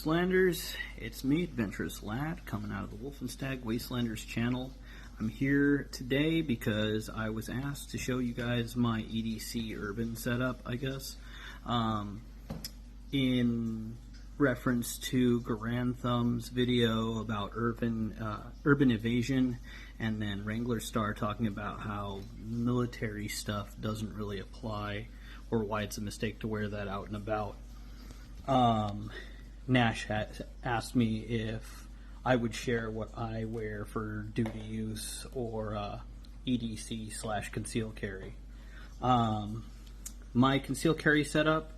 Wastelanders, it's me, Adventurous Lad, coming out of the Wolfenstag Wastelanders channel. I'm here today because I was asked to show you guys my EDC urban setup, I guess, in reference to Garantham's video about urban evasion, and then Wrangler Star talking about how military stuff doesn't really apply, or why it's a mistake to wear that out and about. Nash had asked me if I would share what I wear for duty use or EDC / conceal carry. My conceal carry setup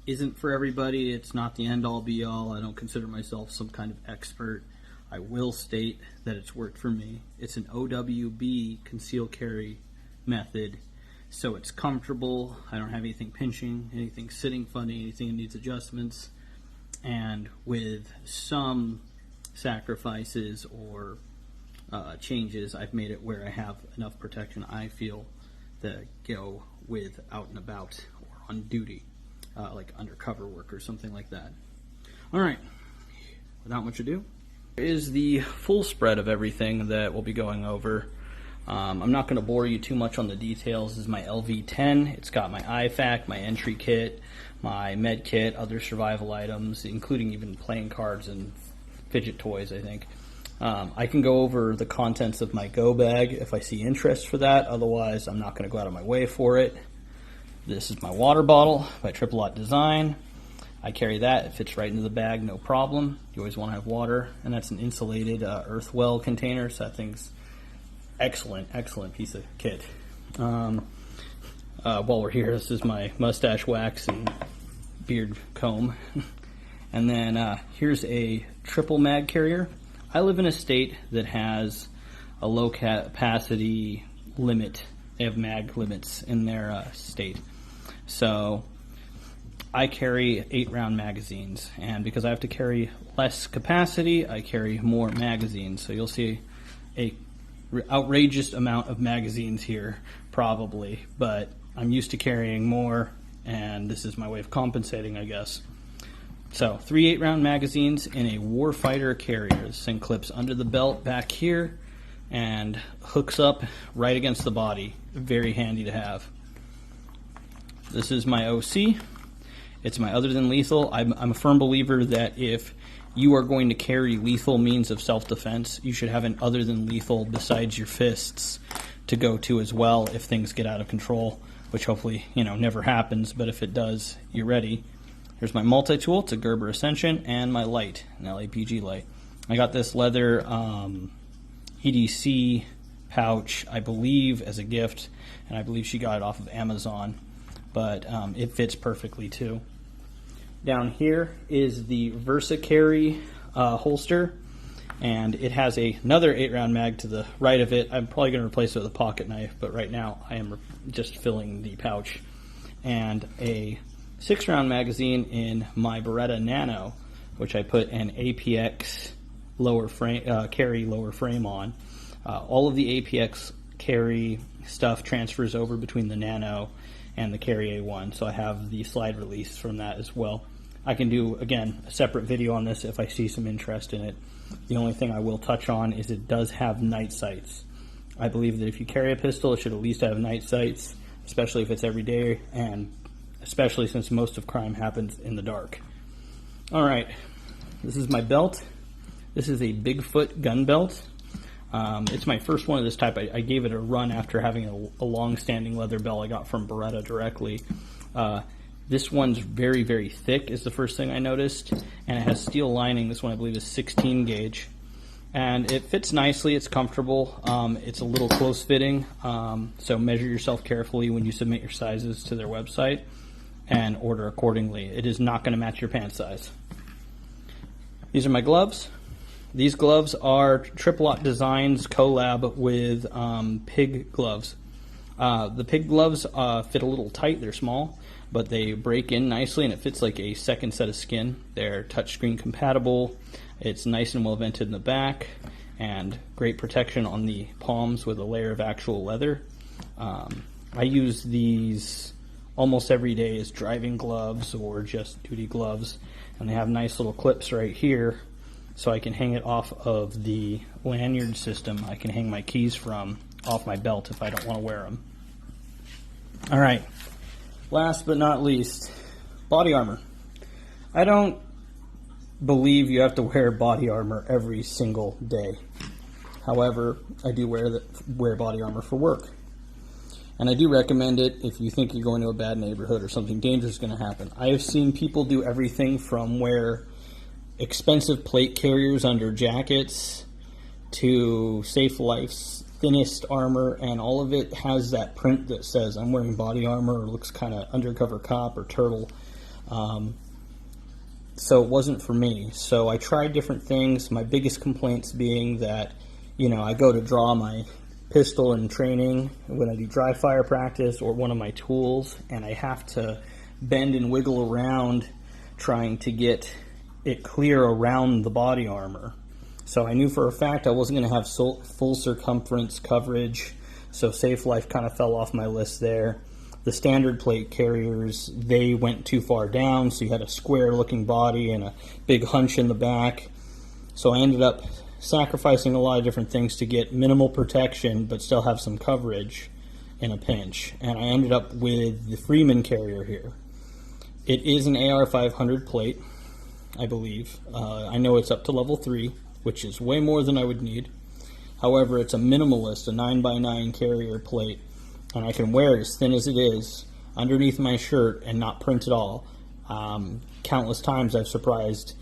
isn't for everybody. It's not the end all be all. I don't consider myself some kind of expert. I will state that it's worked for me. It's an OWB conceal carry method, so it's comfortable. I don't have anything pinching, anything sitting funny, anything that needs adjustments. And with some sacrifices or changes, I've made it where I have enough protection, I feel, that go with out and about or on duty, like undercover work or something like that. Alright, without much ado, here is the full spread of everything that we'll be going over. I'm not going to bore you too much on the details. This is my LV-10. It's got my IFAK, my entry kit, my med kit, other survival items, including even playing cards and fidget toys, I think. I can go over the contents of my go bag if I see interest for that. Otherwise, I'm not going to go out of my way for it. This is my water bottle by Triple Lot Design. I carry that. It fits right into the bag, no problem. You always want to have water. And that's an insulated Earthwell container, so that thing's excellent piece of kit. While we're here, this is my mustache wax and beard comb. And then here's a triple mag carrier. I live in a state that has a low capacity limit. They have mag limits in their state. So I carry 8-round magazines, and because I have to carry less capacity, I carry more magazines. So you'll see a outrageous amount of magazines here, probably, but I'm used to carrying more, and this is my way of compensating, I guess. So 3 8-round magazines in a Warfighter carrier. This thing clips under the belt back here and hooks up right against the body. Very handy to have. This is my OC. It's my other than lethal. I'm a firm believer that if you are going to carry lethal means of self-defense, you should have an other than lethal besides your fists to go to as well if things get out of control, which hopefully, never happens, but if it does, you're ready. Here's my multi-tool. It's a Gerber Ascension, and my light, an LAPG light. I got this leather EDC pouch, I believe, as a gift, and I believe she got it off of Amazon, but it fits perfectly too. Down here is the Versa Carry holster, and it has another 8-round mag to the right of it. I'm probably going to replace it with a pocket knife, but right now I am just filling the pouch. And a 6-round magazine in my Beretta Nano, which I put an APX carry lower frame on. All of the APX carry stuff transfers over between the Nano and the Carry A1, so I have the slide release from that as well. I can do, again, a separate video on this if I see some interest in it. The only thing I will touch on is it does have night sights. I believe that if you carry a pistol, it should at least have night sights, especially if it's every day, and especially since most of crime happens in the dark. Alright, this is my belt. This is a Bigfoot gun belt. It's my first one of this type. I gave it a run after having a long-standing leather belt I got from Beretta directly. This one's very thick is the first thing I noticed, and it has steel lining. This one I believe is 16 gauge, and it fits nicely. It's comfortable. It's a little close fitting, so measure yourself carefully when you submit your sizes to their website and order accordingly. It is not going to match your pant size. These are my gloves. These gloves are Triple Lot Designs collab with pig gloves. The pig gloves fit a little tight. They're small, but they break in nicely, and it fits like a second set of skin. They're touchscreen compatible. It's nice and well vented in the back, and great protection on the palms with a layer of actual leather. I use these almost every day is driving gloves or just duty gloves, and they have nice little clips right here, so I can hang it off of the lanyard system. I can hang my keys from off my belt if I don't want to wear them. All right, last but not least, body armor. I don't believe you have to wear body armor every single day. However, I do wear body armor for work. And I do recommend it if you think you're going to a bad neighborhood or something dangerous is going to happen. I have seen people do everything from wear expensive plate carriers under jackets to Safe Life's thinnest armor, and all of it has that print that says I'm wearing body armor or looks kind of undercover cop or turtle. So it wasn't for me. So I tried different things. My biggest complaints being that, I go to draw my pistol in training when I do dry fire practice or one of my tools, and I have to bend and wiggle around trying to get it clear around the body armor. So I knew for a fact I wasn't going to have full circumference coverage, so Safe Life kind of fell off my list there. The standard plate carriers, they went too far down, so you had a square looking body and a big hunch in the back. So I ended up sacrificing a lot of different things to get minimal protection but still have some coverage in a pinch. And I ended up with the Freeman carrier here. It is an AR-500 plate, I believe. I know it's up to level 3, which is way more than I would need. However, it's a minimalist, a 9x9 carrier plate, and I can wear it as thin as it is underneath my shirt and not print at all. Countless times I've surprised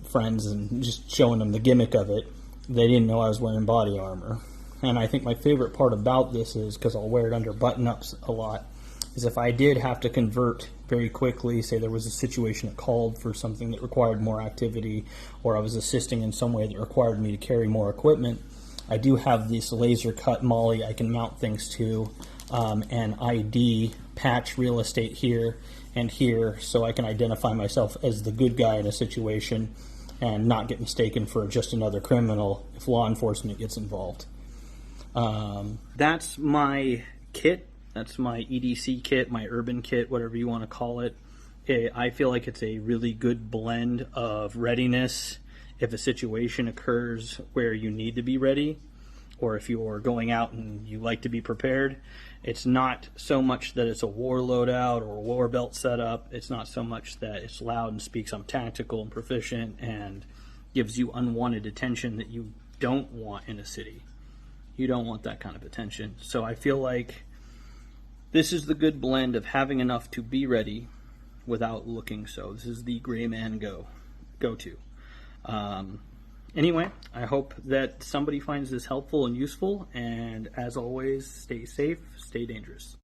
friends and just showing them the gimmick of it. They didn't know I was wearing body armor. And I think my favorite part about this is, because I'll wear it under button-ups a lot, is if I did have to convert very quickly, say there was a situation that called for something that required more activity, or I was assisting in some way that required me to carry more equipment, I do have this laser cut molly I can mount things to, and ID patch real estate here and here, so I can identify myself as the good guy in a situation and not get mistaken for just another criminal if law enforcement gets involved. That's my kit. That's my EDC kit, my urban kit, whatever you want to call it. I feel like it's a really good blend of readiness if a situation occurs where you need to be ready, or if you're going out and you like to be prepared. It's not so much that it's a war loadout or a war belt setup. It's not so much that it's loud and speaks I'm tactical and proficient and gives you unwanted attention that you don't want in a city. You don't want that kind of attention. So I feel like this is the good blend of having enough to be ready without looking so. This is the Greyman go-to. Anyway, I hope that somebody finds this helpful and useful, and as always, stay safe, stay dangerous.